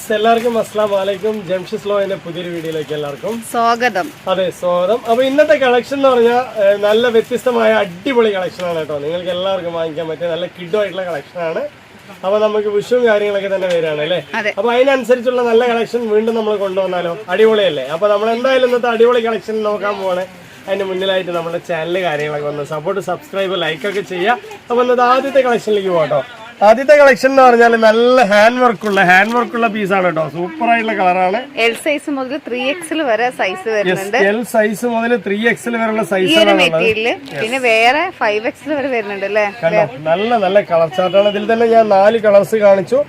Friends എല്ലാവർക്കും അസ്സലാമു അലൈക്കും. ജംഷിസ് ലോയുടെ പുതിയൊരു വീഡിയോയിലേക്ക് എല്ലാവർക്കും സ്വാഗതം. അതെ, സ്വാഗതം. അപ്പൊ ഇന്നത്തെ കളക്ഷൻ എന്ന് പറഞ്ഞാൽ നല്ല വ്യത്യസ്തമായ അടിപൊളി കളക്ഷൻ ആണ് കേട്ടോ. നിങ്ങൾക്ക് എല്ലാവർക്കും വാങ്ങിക്കാൻ പറ്റിയ നല്ല കിഡുമായിട്ടുള്ള കളക്ഷൻ ആണ്. അപ്പൊ നമുക്ക് വിഷുവും കാര്യങ്ങളൊക്കെ തന്നെ വരികയാണ് അല്ലേ. അപ്പൊ അതിനനുസരിച്ചുള്ള നല്ല കളക്ഷൻ വീണ്ടും നമ്മൾ കൊണ്ടുവന്നാലോ? അടിപൊളിയല്ലേ. അപ്പൊ നമ്മൾ എന്തായാലും ഇന്നത്തെ അടിപൊളി കളക്ഷൻ നോക്കാൻ പോവാണ്. അതിന് മുന്നിലായിട്ട് നമ്മുടെ ചാനൽ കാര്യങ്ങളൊക്കെ വന്ന് സപ്പോർട്ട്, സബ്സ്ക്രൈബ്, ലൈക്കൊക്കെ ചെയ്യുക. അപ്പൊ ഇന്നത്തെ ആദ്യത്തെ കളക്ഷനിലേക്ക് പോകാം. ആദ്യത്തെ കളക്ഷൻ എന്ന് പറഞ്ഞാൽ നല്ല ഹാൻഡ് വർക്കുള്ള പീസാണ് കേട്ടോ. സൂപ്പർ ആയിട്ടുള്ള കളറാണ്. എൽ സൈസ് മുതൽ 3XL വരെ സൈസ് വരുന്നുണ്ട്. എൽ സൈസ് മുതൽ 3XL വരെയുള്ള സൈസ് പിന്നെ വേറെ 5XL വരെ വരുന്നുണ്ട് അല്ലേ. നല്ല നല്ല കളർ ചാർട്ടാണ്. ഇതിൽ തന്നെ ഞാൻ 4 കളേഴ്സ് കാണിച്ചു.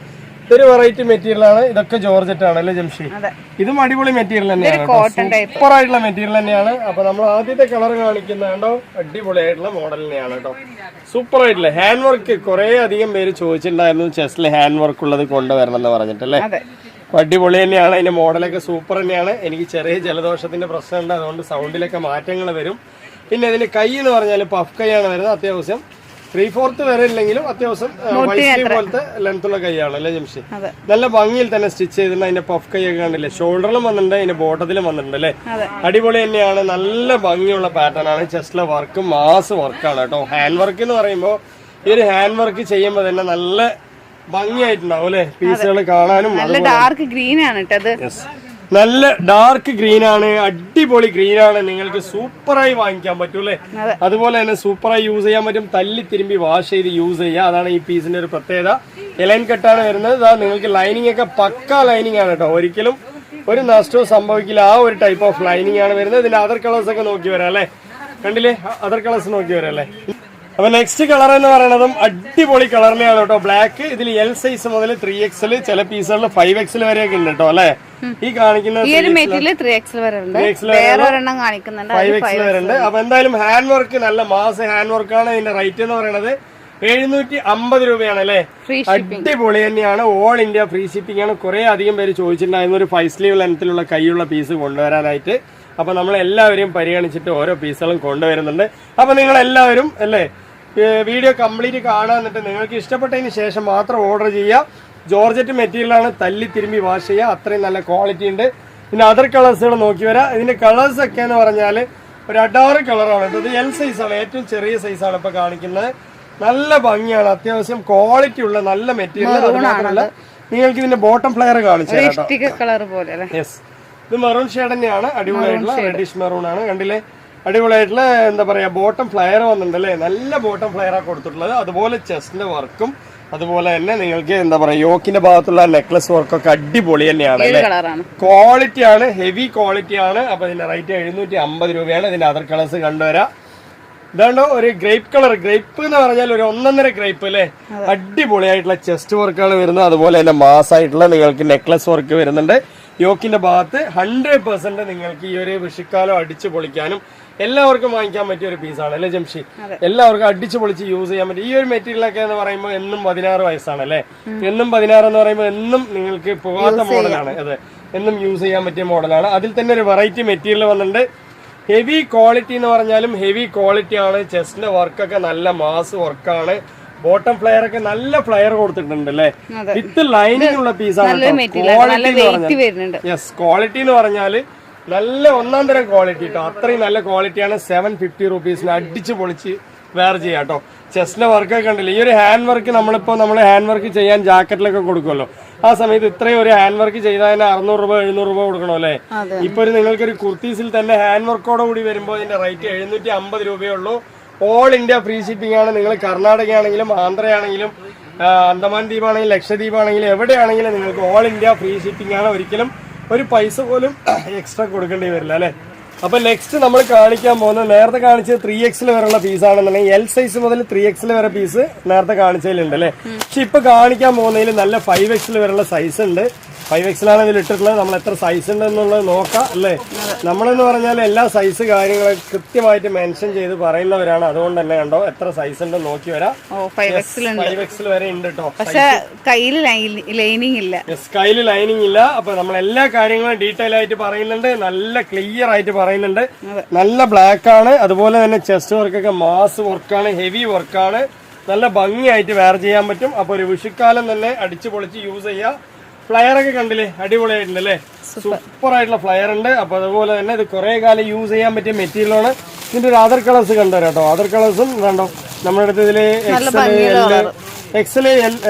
ഇതൊരു വെറൈറ്റി മെറ്റീരിയൽ ആണ്. ഇതൊക്കെ ജോർജറ്റ് ആണ് അല്ലേ ജംഷി? ഇതും അടിപൊളി മെറ്റീരിയൽ തന്നെയാണ്, സൂപ്പർ ആയിട്ടുള്ള മെറ്റീരിയൽ തന്നെയാണ്. അപ്പൊ നമ്മൾ ആദ്യത്തെ കളർ കാണിക്കുന്നത് കണ്ടോ, അടിപൊളിയായിട്ടുള്ള മോഡൽ തന്നെയാണ് കേട്ടോ. സൂപ്പർ ആയിട്ടുള്ള ഹാൻഡ് വർക്ക്. കുറെ അധികം പേര് ചോദിച്ചിട്ടുണ്ടായിരുന്നു ചെസ്റ്റിൽ ഹാൻഡ് വർക്ക് ഉള്ളത് കൊണ്ടുവരണം എന്ന് പറഞ്ഞിട്ടല്ലേ. അടിപൊളി തന്നെയാണ്. അതിന്റെ മോഡലൊക്കെ സൂപ്പർ തന്നെയാണ്. എനിക്ക് ചെറിയ ജലദോഷത്തിന്റെ പ്രശ്നമുണ്ട്, അതുകൊണ്ട് സൗണ്ടിലൊക്കെ മാറ്റങ്ങൾ വരും. പിന്നെ ഇതിന്റെ കൈ എന്ന് പറഞ്ഞാൽ പഫ് കൈയാണ് വരുന്നത്. അത്യാവശ്യം 3/4 വരെ ഇല്ലെങ്കിലും അത്യാവശ്യം പോലത്തെ ലെങ്ത്തുള്ള കൈയാണ് അല്ലേ ജംഷി? നല്ല ഭംഗിയിൽ തന്നെ സ്റ്റിച്ച് ചെയ്തിട്ടുണ്ട്. അതിന്റെ പഫ് കൈ ഒക്കെ കണ്ടില്ലേ, ഷോൾഡറിലും വന്നിട്ടുണ്ട്, അതിന്റെ ബോട്ടത്തിലും വന്നിട്ടുണ്ട് അല്ലേ. അടിപൊളി തന്നെയാണ്. നല്ല ഭംഗിയുള്ള പാറ്റേൺ ആണ്. ചെസ്റ്റിലെ വർക്ക് മാസ് വർക്കാണ് കേട്ടോ. ഹാൻഡ് വർക്ക് എന്ന് പറയുമ്പോൾ ഈ ഒരു ഹാൻഡ് വർക്ക് ചെയ്യുമ്പോൾ തന്നെ നല്ല ഭംഗിയായിട്ടുണ്ടാവും അല്ലെ. പീസുകൾ കാണാനും നല്ല ഡാർക്ക് ഗ്രീൻ ആണ് കേട്ടത്. നല്ല ഡാർക്ക് ഗ്രീൻ ആണ്, അടിപൊളി ഗ്രീൻ ആണ്. നിങ്ങൾക്ക് സൂപ്പറായി വാങ്ങിക്കാൻ പറ്റൂല്ലേ. അതുപോലെ തന്നെ സൂപ്പറായി യൂസ് ചെയ്യാൻ പറ്റും. തല്ലി തിരുമ്പി വാഷ് ചെയ്ത് യൂസ് ചെയ്യുക. അതാണ് ഈ പീസിന്റെ ഒരു പ്രത്യേകത. എലൈൻ കട്ടാണ് വരുന്നത്. നിങ്ങൾക്ക് ലൈനിങ് ഒക്കെ പക്കാ ലൈനിങ് ആണ് കേട്ടോ. ഒരിക്കലും ഒരു നഷ്ടവും സംഭവിക്കില്ല. ആ ഒരു ടൈപ്പ് ഓഫ് ലൈനിങ് ആണ് വരുന്നത്. ഇതിന്റെ അതർ കളേഴ്സ് ഒക്കെ നോക്കി വരാം അല്ലെ. കണ്ടില്ലേ, അതർ കളേഴ്സ് നോക്കി വരാം അല്ലെ. അപ്പൊ നെക്സ്റ്റ് കളർ എന്ന് പറയുന്നതും അടിപൊളി കളറിനെയാണ് കേട്ടോ. ബ്ലാക്ക്. ഇതിൽ എൽ സൈസ് മുതൽ 3XL, ചില പീസുകളിൽ 5XL വരെയൊക്കെ ഉണ്ട് കേട്ടോ അല്ലെ. ഈ കാണിക്കുന്ന 3XL വരെ ഉണ്ട്. 5XL വരെ ഉണ്ട്. അപ്പൊ എന്തായാലും ഹാൻഡ് വർക്ക് നല്ല മാസ് ഹാൻഡ് വർക്കാണ്. ഇതിന്റെ റേറ്റ് എന്ന് പറയുന്നത് 750 രൂപയാണ് അല്ലെ. അടിപൊളി തന്നെയാണ്. ഓൾ ഇന്ത്യ ഫ്രീ ഷിപ്പിംഗ് ആണ്. കുറെ അധികം പേര് ചോദിച്ചിട്ടുണ്ടായിരുന്നു ഒരു 5 സ്ലീവ് ലെങ്ത്തിലുള്ള കൈയുള്ള പീസ് കൊണ്ടുവരാനായിട്ട്. അപ്പൊ നമ്മൾ എല്ലാവരെയും പരിഗണിച്ചിട്ട് ഓരോ പീസുകളും കൊണ്ടുവരുന്നുണ്ട്. അപ്പൊ നിങ്ങൾ എല്ലാവരും അല്ലേ വീഡിയോ കംപ്ലീറ്റ് കാണാൻ, എന്നിട്ട് നിങ്ങൾക്ക് ഇഷ്ടപ്പെട്ടതിന് ശേഷം മാത്രം ഓർഡർ ചെയ്യുക. ജോർജറ്റ് മെറ്റീരിയലാണ്. തല്ലി തിരുമ്പി വാഷ് ചെയ്യുക. അത്രയും നല്ല ക്വാളിറ്റി ഉണ്ട്. പിന്നെ അതർ കളേഴ്സുകൾ നോക്കി വരാം. ഇതിന്റെ കളേഴ്സ് ഒക്കെ എന്ന് പറഞ്ഞാൽ ഒരു 16 കളറാണ്. ഇത് എൽ സൈസാണ്, ഏറ്റവും ചെറിയ സൈസാണ് ഇപ്പൊ കാണിക്കുന്നത്. നല്ല ഭംഗിയാണ്. അത്യാവശ്യം ക്വാളിറ്റി ഉള്ള നല്ല മെറ്റീരിയൽ. അതുമാത്രമല്ല നിങ്ങൾക്ക് ഇതിന്റെ ബോട്ടം ഫ്ലെയർ കാണിച്ചു തരാം. യെസ്, ഇത് മെറൂൺ ഷെയ്ഡ് തന്നെയാണ്. അടിപൊളിയായിട്ടുള്ള റെഡിഷ് മെറൂൺ ആണ്. കണ്ടില്ലേ, അടിപൊളിയായിട്ടുള്ള എന്താ പറയാ ബോട്ടം ഫ്ലെയർ വന്നിട്ടുണ്ട് അല്ലേ. നല്ല ബോട്ടം ഫ്ലെയർ ആണ് കൊടുത്തിട്ടുള്ളത്. അതുപോലെ ചെസ്റ്റിന്റെ വർക്കും അതുപോലെ തന്നെ നിങ്ങൾക്ക് എന്താ പറയാ യോക്കിന്റെ ഭാഗത്തുള്ള നെക്ലസ് വർക്കൊക്കെ അടിപൊളി തന്നെയാണ് അല്ലേ. ക്വാളിറ്റി ആണ്, ഹെവി ക്വാളിറ്റി ആണ്. അപ്പൊ ഇതിന്റെ റേറ്റ് 750 രൂപയാണ്. ഇതിന്റെ അതർ കളേഴ്സ് കണ്ടുവരാം. ഇതാണ്ടോ ഒരു ഗ്രേപ്പ് കളർ. ഗ്രേപ്പ് എന്ന് പറഞ്ഞാൽ ഒരു 1.5 ഗ്രേപ്പ് അല്ലേ. അടിപൊളിയായിട്ടുള്ള ചെസ്റ്റ് വർക്കാണ് വരുന്നത്. അതുപോലെ തന്നെ മാസായിട്ടുള്ള നിങ്ങൾക്ക് നെക്ലസ് വർക്ക് വരുന്നുണ്ട്. യോക്കിന്റെ ഭാഗത്ത് 100% നിങ്ങൾക്ക് ഈ ഒരു വിഷുക്കാലം അടിച്ചു പൊളിക്കാനും എല്ലാവർക്കും വാങ്ങിക്കാൻ പറ്റിയ ഒരു പീസാണ് അല്ലെ ജംഷി. എല്ലാവർക്കും അടിച്ചു പൊളിച്ച് യൂസ് ചെയ്യാൻ പറ്റും. ഈ ഒരു മെറ്റീരിയലൊക്കെ എന്ന് പറയുമ്പോൾ എന്നും 16 വയസ്സാണ് അല്ലെ. എന്നും 16 എന്ന് പറയുമ്പോൾ എന്നും നിങ്ങൾക്ക് പോകാത്ത മോഡലാണ്. അതെ, എന്നും യൂസ് ചെയ്യാൻ പറ്റിയ മോഡലാണ്. അതിൽ തന്നെ ഒരു വെറൈറ്റി മെറ്റീരിയൽ വന്നിട്ടുണ്ട്. ഹെവി ക്വാളിറ്റി എന്ന് പറഞ്ഞാലും ഹെവി ക്വാളിറ്റി ആണ്. ചെസ്റ്റിന്റെ വർക്കൊക്കെ നല്ല മാസ് വർക്കാണ്. ബോട്ടം ഫ്ലെയർ ഒക്കെ നല്ല ഫ്ലെയർ കൊടുത്തിട്ടുണ്ട് അല്ലേ. വിത്ത് ലൈനിങ് ഉള്ള പീസാണ്. ക്വാളിറ്റി എന്ന് പറഞ്ഞാല് നല്ല 1-ാം തരം ക്വാളിറ്റി കേട്ടോ. അത്രയും നല്ല ക്വാളിറ്റിയാണ്. 750 റുപ്പീസിന് അടിച്ചു പൊളിച്ച് വെയർ ചെയ്യാം കേട്ടോ. ചെസ്റ്റിന്റെ വർക്കൊക്കെ കണ്ടില്ല. ഈ ഒരു ഹാൻഡ് വർക്ക് നമ്മളിപ്പോ ഹാൻഡ് വർക്ക് ചെയ്യാൻ ജാക്കറ്റിലൊക്കെ കൊടുക്കുമല്ലോ. ആ സമയത്ത് ഇത്രയും ഒരു ഹാൻഡ് വർക്ക് ചെയ്താൽ തന്നെ 600 രൂപ 700 രൂപ കൊടുക്കണോ അല്ലേ. ഇപ്പൊ നിങ്ങൾക്കൊരു കുർത്തീസിൽ തന്നെ ഹാൻഡ് വർക്കോട് കൂടി വരുമ്പോൾ ഇതിന്റെ റേറ്റ് 750 രൂപയേ ഉള്ളൂ. ഓൾ ഇന്ത്യ ഫ്രീ ഷിപ്പിംഗ് ആണ്. നിങ്ങൾ കർണാടക ആണെങ്കിലും ആന്ധ്രയാണെങ്കിലും അന്തമാൻ ദ്വീപാണെങ്കിലും ലക്ഷദ്വീപ് ആണെങ്കിലും എവിടെയാണെങ്കിലും നിങ്ങൾക്ക് ഓൾ ഇന്ത്യ ഫ്രീ ഷിപ്പിംഗ് ആണ്. ഒരിക്കലും ഒരു പൈസ പോലും എക്സ്ട്രാ കൊടുക്കേണ്ടി വരില്ല അല്ലെ. അപ്പൊ നെക്സ്റ്റ് നമ്മൾ കാണിക്കാൻ പോകുന്നത് നേരത്തെ കാണിച്ചത് 3XL വരെയുള്ള പീസാണെന്നുണ്ടെങ്കിൽ എൽ സൈസ് മുതൽ 3XL വരെ പീസ് നേരത്തെ കാണിച്ചതിലുണ്ട് അല്ലെ. പക്ഷെ ഇപ്പൊ കാണിക്കാൻ പോകുന്നതിൽ നല്ല 5XL വരെയുള്ള സൈസ് ഉണ്ട്. 5XL ആണ് ഇതിൽ ഇട്ടിട്ടുള്ളത്. നമ്മൾ എത്ര സൈസ് ഉണ്ട് എന്നുള്ളത് നോക്കാം അല്ലേ. നമ്മളെന്ന് പറഞ്ഞാൽ എല്ലാ സൈസ് കാര്യങ്ങളും കൃത്യമായിട്ട് മെൻഷൻ ചെയ്ത് പറയുന്നവരാണ്. അതുകൊണ്ട് തന്നെ കണ്ടോ എത്ര സൈസ് ഉണ്ട് നോക്കി വരാം. 5XL വരെ ഉണ്ട് കേട്ടോ. കയ്യിൽ ലൈനിങ് ഇല്ല. കയ്യിൽ ലൈനിങ് ഇല്ല. അപ്പൊ നമ്മൾ എല്ലാ കാര്യങ്ങളും ഡീറ്റെയിൽ ആയിട്ട് പറയുന്നുണ്ട്. നല്ല ക്ലിയർ ആയിട്ട് പറയുന്നുണ്ട്. നല്ല ബ്ലാക്ക് ആണ്. അതുപോലെ തന്നെ ചെസ്റ്റ് വർക്കൊക്കെ മാസ് വർക്കാണ്, ഹെവി വർക്കാണ്. നല്ല ഭംഗിയായിട്ട് വെയർ ചെയ്യാൻ പറ്റും. അപ്പൊ ഒരു വിഷുക്കാലം തന്നെ അടിച്ചു പൊളിച്ച് യൂസ് ചെയ്യാം. ഫ്ലയർ ഒക്കെ കണ്ടില്ലേ, അടിപൊളിയായിട്ടുണ്ട് അല്ലേ, സൂപ്പർ ആയിട്ടുള്ള ഫ്ലയർ ഉണ്ട്. അപ്പൊ അതുപോലെ തന്നെ ഇത് കുറെ കാലം യൂസ് ചെയ്യാൻ പറ്റിയ മെറ്റീരിയലാണ്. ഇതിന്റെ ഒരു അതർ കളേഴ്സ് കണ്ടുവരാം കേട്ടോ. അതർ കളേഴ്സും കണ്ടോ നമ്മുടെ അടുത്ത് ഇതില് XL,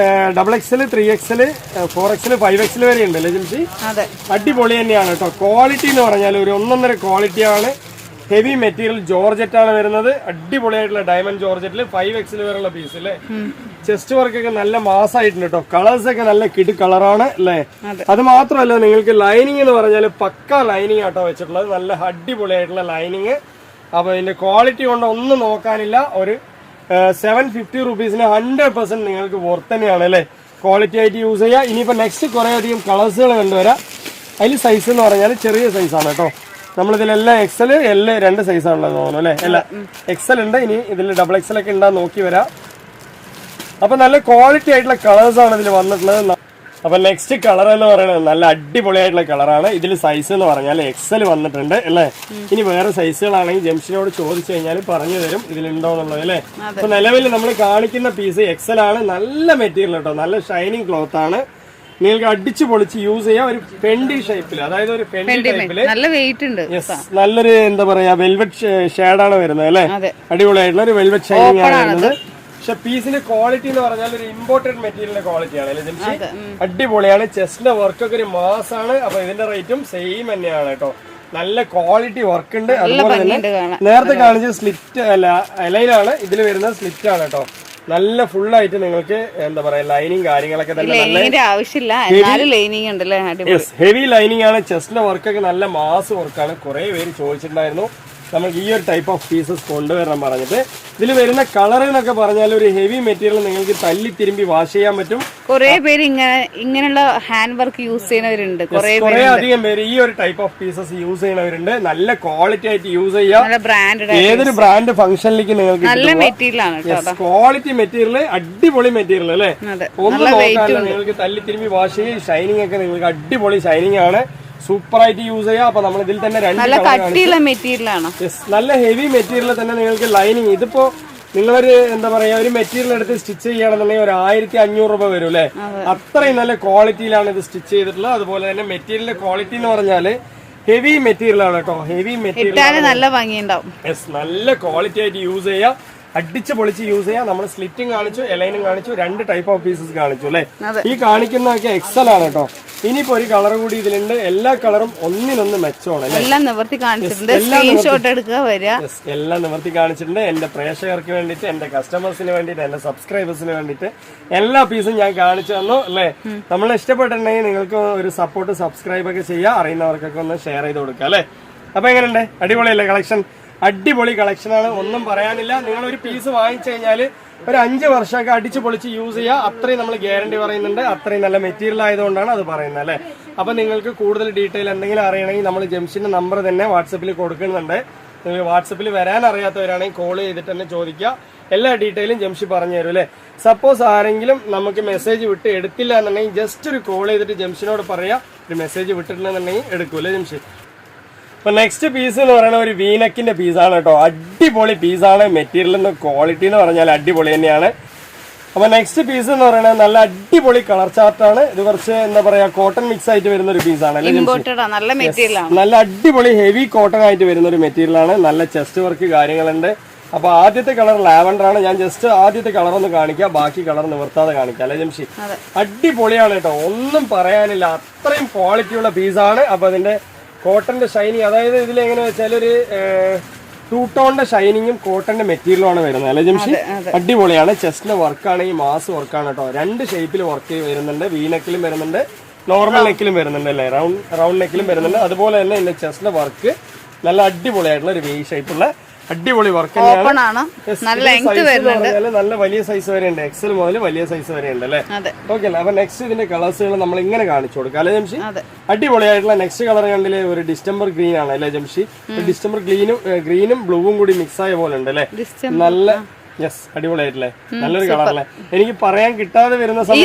double XL, 3XL, 4XL, 5XL വരെ ഉണ്ട് അല്ലേ ജിംസി? അടിപൊളി തന്നെയാണ് കേട്ടോ. ക്വാളിറ്റി എന്ന് പറഞ്ഞാൽ ഒരു ഒന്നൊന്നര ക്വാളിറ്റിയാണ്. ഹെവി മെറ്റീരിയൽ ജോർജറ്റ് ആണ് വരുന്നത്. അടിപൊളിയായിട്ടുള്ള ഡയമണ്ട് ജോർജറ്റില് 5XL വരെയുള്ള പീസ് അല്ലേ. ചെസ്റ്റ് വർക്ക് ഒക്കെ നല്ല മാസമായിട്ടുണ്ട് കേട്ടോ. കളേഴ്സ് ഒക്കെ നല്ല കിഡ് കളറാണ് അല്ലേ. അത് മാത്രമല്ല നിങ്ങൾക്ക് ലൈനിങ് എന്ന് പറഞ്ഞാൽ പക്ക ലൈനിങ് ആട്ടോ വെച്ചിട്ടുള്ളത്. നല്ല അടിപൊളിയായിട്ടുള്ള ലൈനിങ്. അപ്പൊ ഇതിന്റെ ക്വാളിറ്റി കൊണ്ട് ഒന്നും നോക്കാനില്ല. ഒരു 750 റുപ്പീസിന് 100% നിങ്ങൾക്ക് വർത്ത് തന്നെയാണ് അല്ലേ. ക്വാളിറ്റി ആയിട്ട് യൂസ് ചെയ്യുക. ഇനിയിപ്പോ നെക്സ്റ്റ് കുറെ അധികം കളേഴ്സുകൾ കണ്ടുവരാം. അതിൽ സൈസ് എന്ന് പറഞ്ഞാൽ ചെറിയ സൈസാണ് കേട്ടോ. നമ്മളിതിലെല്ലാം XL, L 2 സൈസാണുള്ളത് തോന്നുന്നു അല്ലേ. അല്ല, XL ഉണ്ട്. ഇനി ഇതിൽ ഡബിൾ XL ഒക്കെ ഉണ്ടാ നോക്കി വരാം. അപ്പൊ നല്ല ക്വാളിറ്റി ആയിട്ടുള്ള കളേഴ്സ് ആണ് ഇതിൽ വന്നിട്ടുള്ളത്. അപ്പൊ നെക്സ്റ്റ് കളർ എന്ന് പറയുന്നത് നല്ല അടിപൊളിയായിട്ടുള്ള കളറാണ്. ഇതിൽ സൈസ് എന്ന് പറഞ്ഞാൽ XL വന്നിട്ടുണ്ട് അല്ലേ. ഇനി വേറെ സൈസുകളാണെങ്കിൽ ജംഷനോട് ചോദിച്ചു കഴിഞ്ഞാൽ പറഞ്ഞു തരും ഇതിലുണ്ടോ എന്നുള്ളത് അല്ലേ. അപ്പൊ നിലവിൽ നമ്മൾ കാണിക്കുന്ന പീസ് XL ആണ്. നല്ല മെറ്റീരിയൽ കേട്ടോ, നല്ല ഷൈനിങ് ക്ലോത്ത് ആണ്. നിങ്ങൾക്ക് അടിച്ചു പൊളിച്ച് യൂസ് ചെയ്യാം. ഒരു പെൻഡി ഷേപ്പിൽ, അതായത് ഒരു പെൻഡി ടൈപ്പില് നല്ല വെയിറ്റ് ഉണ്ട്. നല്ലൊരു എന്താ പറയാ വെൽവെറ്റ് ഷേഡാണ് വരുന്നത് അല്ലേ. അടിപൊളിയായിട്ടുള്ള ഒരു വെൽവെറ്റ് ഷൈനിങ് ആണ് വരുന്നത്. പക്ഷെ പീസിന്റെ ക്വാളിറ്റി എന്ന് പറഞ്ഞാൽ ഒരു ഇമ്പോർട്ടഡ് മെറ്റീരിയലിന്റെ ക്വാളിറ്റി ആണ് അല്ലേ ജംഷി. അടിപൊളിയാണ്. ചെസ്റ്റിന്റെ വർക്കൊക്കെ ഒരു മാസാണ്. അപ്പൊ ഇതിന്റെ റേറ്റും സെയിം തന്നെയാണ് കേട്ടോ. നല്ല ക്വാളിറ്റി വർക്ക് ഉണ്ട്. അതുപോലെ തന്നെ നേരത്തെ കാണിച്ച സ്ലിറ്റ് അല്ല ലൈനാണ്, ഇതിൽ വരുന്ന സ്ലിറ്റ് ആണ് കേട്ടോ. നല്ല ഫുൾ ആയിട്ട് നിങ്ങൾക്ക് എന്താ പറയാ ലൈനിങ് കാര്യങ്ങളൊക്കെ തന്നെ ഹെവി ലൈനിങ് ആണ്. ചെസ്റ്റിന്റെ വർക്കൊക്കെ നല്ല മാസ് വർക്കാണ്. കുറെ പേര് ചോദിച്ചിട്ടുണ്ടായിരുന്നു നമുക്ക് ഈ ഒരു ടൈപ്പ് ഓഫ് പീസസ് കൊണ്ടുവരണം പറഞ്ഞിട്ട്. ഇതിൽ വരുന്ന കളർ എന്നൊക്കെ പറഞ്ഞാൽ ഒരു ഹെവി മെറ്റീരിയൽ നിങ്ങൾക്ക് തല്ലി തിരുമ്പി വാഷ് ചെയ്യാൻ പറ്റും. കുറെ പേര് ഇങ്ങനെയുള്ള ഹാൻഡ് വർക്ക് യൂസ് ചെയ്യുന്നവരുണ്ട്. കുറെ അധികം പേര് ഈ ഒരു ടൈപ്പ് ഓഫ് പീസസ് യൂസ് ചെയ്യുന്നവരുണ്ട്. നല്ല ക്വാളിറ്റി ആയിട്ട് യൂസ് ചെയ്യാം. ഏതൊരു ബ്രാൻഡ് ഫംഗ്ഷനിലേക്ക് നിങ്ങൾക്ക് നല്ല മെറ്റീരിയൽ ആണ്. ക്വാളിറ്റി മെറ്റീരിയൽ, അടിപൊളി മെറ്റീരിയൽ അല്ലേ. ഒന്നും നോക്കാനില്ല, നിങ്ങൾക്ക് തല്ലി തിരുമ്പി വാഷ് ചെയ്യും. ഷൈനിങ് ഒക്കെ നിങ്ങൾക്ക് അടിപൊളി ഷൈനിങ് ആണ്. സൂപ്പർ ആയിട്ട് യൂസ് ചെയ്യാം. അപ്പൊ നമ്മൾ ഇതിൽ തന്നെ നല്ല ഹെവി മെറ്റീരിയൽ തന്നെ നിങ്ങൾക്ക് ലൈനിങ്. ഇതിപ്പോ നിങ്ങളൊരു എന്താ പറയാ ഒരു മെറ്റീരിയൽ എടുത്ത് സ്റ്റിച്ച് ചെയ്യുകയാണെന്നുണ്ടെങ്കിൽ ഒരു 1500 രൂപ വരും അല്ലെ. അത്രയും നല്ല ക്വാളിറ്റിയിലാണ് ഇത് സ്റ്റിച്ച് ചെയ്തിട്ടുള്ളത്. അതുപോലെ തന്നെ മെറ്റീരിയലിന്റെ ക്വാളിറ്റി എന്ന് പറഞ്ഞാല് ഹെവി മെറ്റീരിയൽ ആണ് കേട്ടോ. ഹെവി മെറ്റീരിയൽ നല്ല ഭംഗിയുണ്ടാവും. നല്ല ക്വാളിറ്റി ആയിട്ട് യൂസ് ചെയ്യാം. അടിച്ച് പൊളിച്ച് യൂസ് ചെയ്യാം. നമ്മൾ സ്ലിറ്റും കാണിച്ചു, എലൈനും കാണിച്ചു, 2 ടൈപ്പ് ഓഫ് പീസസ് കാണിച്ചു അല്ലെ. ഈ കാണിക്കുന്നതൊക്കെ XL ആണ് കേട്ടോ. ഇനിയിപ്പോ ഒരു കളർ കൂടി ഇതിലുണ്ട്. എല്ലാ കളറും ഒന്നിനൊന്ന് മെച്ചമാണ്. എല്ലാം നിവർത്തി കാണിച്ചിട്ടുണ്ട്. സ്ക്രീൻഷോട്ട് എടുക്കുക വരിക. എല്ലാം നിവർത്തി കാണിച്ചിട്ടുണ്ട്. എന്റെ പ്രേക്ഷകർക്ക് വേണ്ടിയിട്ട്, എന്റെ കസ്റ്റമേഴ്സിന് വേണ്ടിയിട്ട്, എന്റെ സബ്സ്ക്രൈബേഴ്സിന് വേണ്ടിയിട്ട് എല്ലാ പീസും ഞാൻ കാണിച്ചു തന്നു അല്ലേ. നമ്മളെ ഇഷ്ടപ്പെട്ടിട്ടുണ്ടെങ്കിൽ നിങ്ങൾക്ക് ഒരു സപ്പോർട്ട്, സബ്സ്ക്രൈബ് ഒക്കെ ചെയ്യുക. അറിയുന്നവർക്കൊക്കെ ഒന്ന് ഷെയർ ചെയ്ത് കൊടുക്കുക അല്ലെ. അപ്പൊ എങ്ങനെയുണ്ട്? അടിപൊളിയല്ലേ കളക്ഷൻ? അടിപൊളി കളക്ഷനാണ്, ഒന്നും പറയാനില്ല. നിങ്ങൾ ഒരു പീസ് വാങ്ങിച്ചു കഴിഞ്ഞാൽ ഒരു 5 വർഷമൊക്കെ അടിച്ചു പൊളിച്ച് യൂസ് ചെയ്യുക. അത്രയും നമ്മൾ ഗ്യാരണ്ടി പറയുന്നുണ്ട്. അത്രയും നല്ല മെറ്റീരിയൽ ആയതുകൊണ്ടാണ് അത് പറയുന്നത് അല്ലേ. അപ്പൊ നിങ്ങൾക്ക് കൂടുതൽ ഡീറ്റെയിൽ എന്തെങ്കിലും അറിയണമെങ്കിൽ നമ്മൾ ജംഷന്റെ നമ്പർ തന്നെ വാട്സപ്പിൽ കൊടുക്കുന്നുണ്ട്. നിങ്ങൾ വാട്സപ്പിൽ വരാൻ അറിയാത്തവരാണെങ്കിൽ കോൾ ചെയ്തിട്ട് തന്നെ ചോദിക്കുക. എല്ലാ ഡീറ്റെയിലും ജംഷി പറഞ്ഞു തരും അല്ലേ. സപ്പോസ് ആരെങ്കിലും നമുക്ക് മെസ്സേജ് വിട്ട് എടുത്തില്ല എന്നുണ്ടെങ്കിൽ ജസ്റ്റ് ഒരു കോൾ ചെയ്തിട്ട് ജംഷിനോട് പറയാ ഒരു മെസ്സേജ് വിട്ടിട്ടുണ്ടെന്നുണ്ടെങ്കിൽ എടുക്കൂല്ലേ ജംഷി. അപ്പൊ നെക്സ്റ്റ് പീസ് എന്ന് പറയുന്ന ഒരു വീനക്കിന്റെ പീസാണ് കേട്ടോ. അടിപൊളി പീസാണ്. മെറ്റീരിയലിന്റെ ക്വാളിറ്റി എന്ന് പറഞ്ഞാൽ അടിപൊളി തന്നെയാണ്. അപ്പൊ നെക്സ്റ്റ് പീസ് എന്ന് പറയുന്നത് നല്ല അടിപൊളി കളർ ചാർട്ടാണ്. ഇത് കുറച്ച് എന്താ പറയാ കോട്ടൺ മിക്സ് ആയിട്ട് വരുന്ന ഒരു പീസാണ്. നല്ല അടിപൊളി ഹെവി കോട്ടൺ ആയിട്ട് വരുന്ന ഒരു മെറ്റീരിയൽ ആണ്. നല്ല ചെസ്റ്റ് വർക്ക് കാര്യങ്ങളുണ്ട്. അപ്പൊ ആദ്യത്തെ കളർ ലാവൻഡർ ആണ്. ഞാൻ ജസ്റ്റ് ആദ്യത്തെ കളർ ഒന്ന് കാണിക്കാം, ബാക്കി കളർ നിവർത്താതെ കാണിക്കാം അല്ലെ ജംഷി. അടിപൊളിയാണ് കേട്ടോ, ഒന്നും പറയാനില്ല. അത്രയും ക്വാളിറ്റിയുള്ള പീസാണ്. അപ്പൊ അതിന്റെ കോട്ടന്റെ ഷൈനിങ്, അതായത് ഇതിൽ എങ്ങനെ വെച്ചാൽ ഒരു 2 ടോണിന്റെ ഷൈനിങ്ങും കോട്ടന്റെ മെറ്റീരിയലും ആണ് വരുന്നത് അല്ലെ ജംഷി. അടിപൊളിയാണ്. ചെസ്റ്റിന്റെ വർക്കാണെങ്കിൽ മാസ് വർക്കാണ് കേട്ടോ. 2 ഷേപ്പിൽ വർക്ക് വരുന്നുണ്ട്. വി നെക്കിലും വരുന്നുണ്ട്, നോർമൽ നെക്കിലും വരുന്നുണ്ട് അല്ലേ, റൗണ്ട് നെക്കിലും വരുന്നുണ്ട്. അതുപോലെ തന്നെ ഇതിന്റെ ചെസ്റ്റിന്റെ വർക്ക് നല്ല അടിപൊളിയായിട്ടുള്ള ഒരു വി ഷേപ്പുള്ള അടിപൊളി വർക്ക് തന്നെയാണ്. നല്ല വലിയ സൈസ് വരെ ഉണ്ട്. XL മുതൽ വലിയ സൈസ് വരെ ഉണ്ട് അല്ലേ. ഓക്കെ അല്ലേ. അപ്പൊ നെക്സ്റ്റ് ഇതിന്റെ കളേഴ്സുകൾ നമ്മൾ ഇങ്ങനെ കാണിച്ചു കൊടുക്കാം അല്ലെ ജംഷി. അടിപൊളിയായിട്ടുള്ള നെക്സ്റ്റ് കളർ കണ്ടില്ലേ, ഒരു ഡിസ്റ്റംബർ ഗ്രീൻ ആണ് അല്ലെ ജംഷി. ഡിസ്റ്റംബർ ഗ്രീനും ബ്ലൂവും കൂടി മിക്സ് ആയ പോലെ ഉണ്ട് അല്ലെ. നല്ല യെസ്, അടിപൊളിയായിട്ടില്ലേ, നല്ലൊരു കളറല്ലേ. എനിക്ക് പറയാൻ കിട്ടാതെ വരുന്ന സമയത്ത്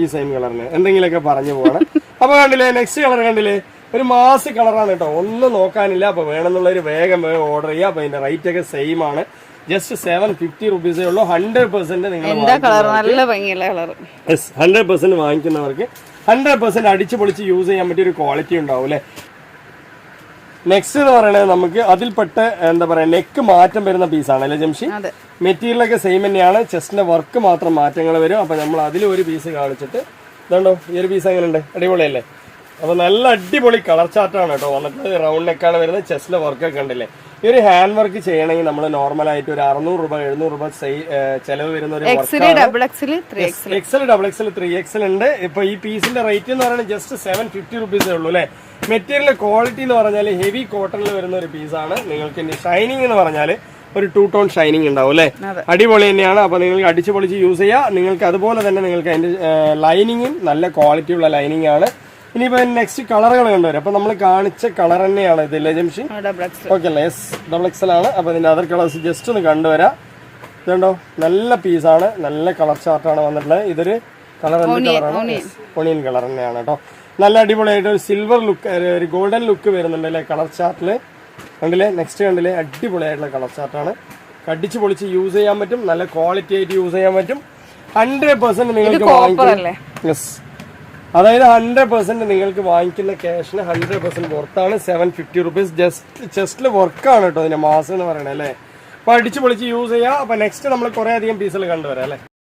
ഈ സെയിം കളറിന് എന്തെങ്കിലുമൊക്കെ പറഞ്ഞു പോവാണ്. അപ്പൊ കണ്ടില്ലേ നെക്സ്റ്റ് കളർ കണ്ടില്ലേ, ഒരു മാസ് കളറാണ് കേട്ടോ, ഒന്നും നോക്കാനില്ല. അപ്പൊ വേണമെന്നുള്ളൊരു വേഗം ഓർഡർ ചെയ്യുക. അപ്പൊ ഇതിന്റെ റേറ്റ് ഒക്കെ സെയിം ആണ്. ജസ്റ്റ് 750 റുപ്പീസേ ഉള്ളൂ. 100% നിങ്ങൾ 100% വാങ്ങിക്കുന്നവർക്ക് 100% അടിച്ചു പൊളിച്ച് യൂസ് ചെയ്യാൻ പറ്റിയ ഒരു ക്വാളിറ്റി ഉണ്ടാവും അല്ലേ. നെക്സ്റ്റ് എന്ന് പറയുന്നത് നമുക്ക് അതിൽപ്പെട്ട എന്താ പറയാ നെക്ക് മാറ്റം വരുന്ന പീസാണ് അല്ലേ ജംഷി. മെറ്റീരിയലൊക്കെ സെയിം തന്നെയാണ്, ചെസ്റ്റിന്റെ വർക്ക് മാത്രം മാറ്റങ്ങൾ വരും. അപ്പൊ നമ്മൾ അതിൽ ഒരു പീസ് കാണിച്ചിട്ട് ഇതുണ്ടോ, ഈ ഒരു പീസ് എങ്ങനെയുണ്ട്, അടിപൊളിയല്ലേ. അപ്പൊ നല്ല അടിപൊളി കളർ ചാർട്ടാണ് കേട്ടോ വന്നിട്ട്. റൗണ്ട് നെക്കാണ് വരുന്നത്, ചെസ്റ്റിലെ വർക്കൊക്കെ ഉണ്ടല്ലേ. ഈ ഒരു ഹാൻഡ് വർക്ക് ചെയ്യണമെങ്കിൽ നമ്മൾ നോർമലായിട്ട് ഒരു 600 രൂപ 700 രൂപ ചെലവ് വരുന്ന ഒരു എക്സൽ, ഡബിൾ എക്സൽ, 3XL ഉണ്ട്. ഇപ്പൊ ഈ പീസിന്റെ റേറ്റ് എന്ന് പറയുന്നത് ജസ്റ്റ് 750 റുപ്പീസേ ഉള്ളൂ അല്ലേ. മെറ്റീരിയൽ ക്വാളിറ്റി എന്ന് പറഞ്ഞാൽ ഹെവി കോട്ടണിൽ വരുന്ന ഒരു പീസാണ്. നിങ്ങൾക്ക് ഇനി ഷൈനിങ് എന്ന് പറഞ്ഞാൽ ഒരു 2 ടോൺ ഷൈനിങ് ഉണ്ടാവും അല്ലേ. അടിപൊളി തന്നെയാണ്. അപ്പൊ നിങ്ങൾക്ക് അടിച്ചു പൊളിച്ച് യൂസ് ചെയ്യാം. നിങ്ങൾക്ക് അതുപോലെ തന്നെ നിങ്ങൾക്ക് അതിന്റെ ലൈനിങ്ങും നല്ല ക്വാളിറ്റി ഉള്ള ലൈനിങ് ആണ്. ഇനിയിപ്പോ നെക്സ്റ്റ് കളറുകൾ കണ്ടുവരും. അപ്പൊ നമ്മൾ കാണിച്ച കളർ തന്നെയാണ് ഇതില്ലേ ജംഷി. ഓക്കെ അല്ലേ, യെസ്, XXL ആണ്. അപ്പൊ ഇതിന്റെ അതർ കളേഴ്സ് ജസ്റ്റ് ഒന്ന് കണ്ടുവരാം. ഇതുണ്ടോ, നല്ല പീസാണ്, നല്ല കളർ ചാർട്ടാണ് വന്നിട്ടുള്ളത്. ഇതൊരു കളർ എന്ത് കളറാണ്, ഒണിയൻ കളർ തന്നെയാണ് കേട്ടോ. നല്ല അടിപൊളിയായിട്ട് ഒരു സിൽവർ ലുക്ക്, ഒരു ഗോൾഡൻ ലുക്ക് വരുന്നുണ്ട് അല്ലേ കളർ ചാർട്ടില്. കണ്ടില്ലേ, നെക്സ്റ്റ് കണ്ടില്ലേ, അടിപൊളിയായിട്ടുള്ള കളർ ചാർട്ടാണ്. അടിച്ചു പൊളിച്ച് യൂസ് ചെയ്യാൻ പറ്റും, നല്ല ക്വാളിറ്റി ആയിട്ട് യൂസ് ചെയ്യാൻ പറ്റും. 100% നിങ്ങൾക്ക് വാങ്ങിക്കും. യെസ്, അതായത് 100% നിങ്ങൾക്ക് വാങ്ങിക്കുന്ന ക്യാഷിന് 100% പുറത്താണ്. 750 റുപ്പീസ് ജസ്റ്റിൽ വർക്കാണ് കേട്ടോ ഇതിന്റെ മാസം എന്ന് പറയണേ അല്ലേ. അപ്പൊ അടിച്ചു പൊളിച്ച് യൂസ് ചെയ്യാം. അപ്പൊ നെക്സ്റ്റ് നമ്മൾ കുറെ അധികം പീസുകൾ കണ്ടുവരാം അല്ലേ.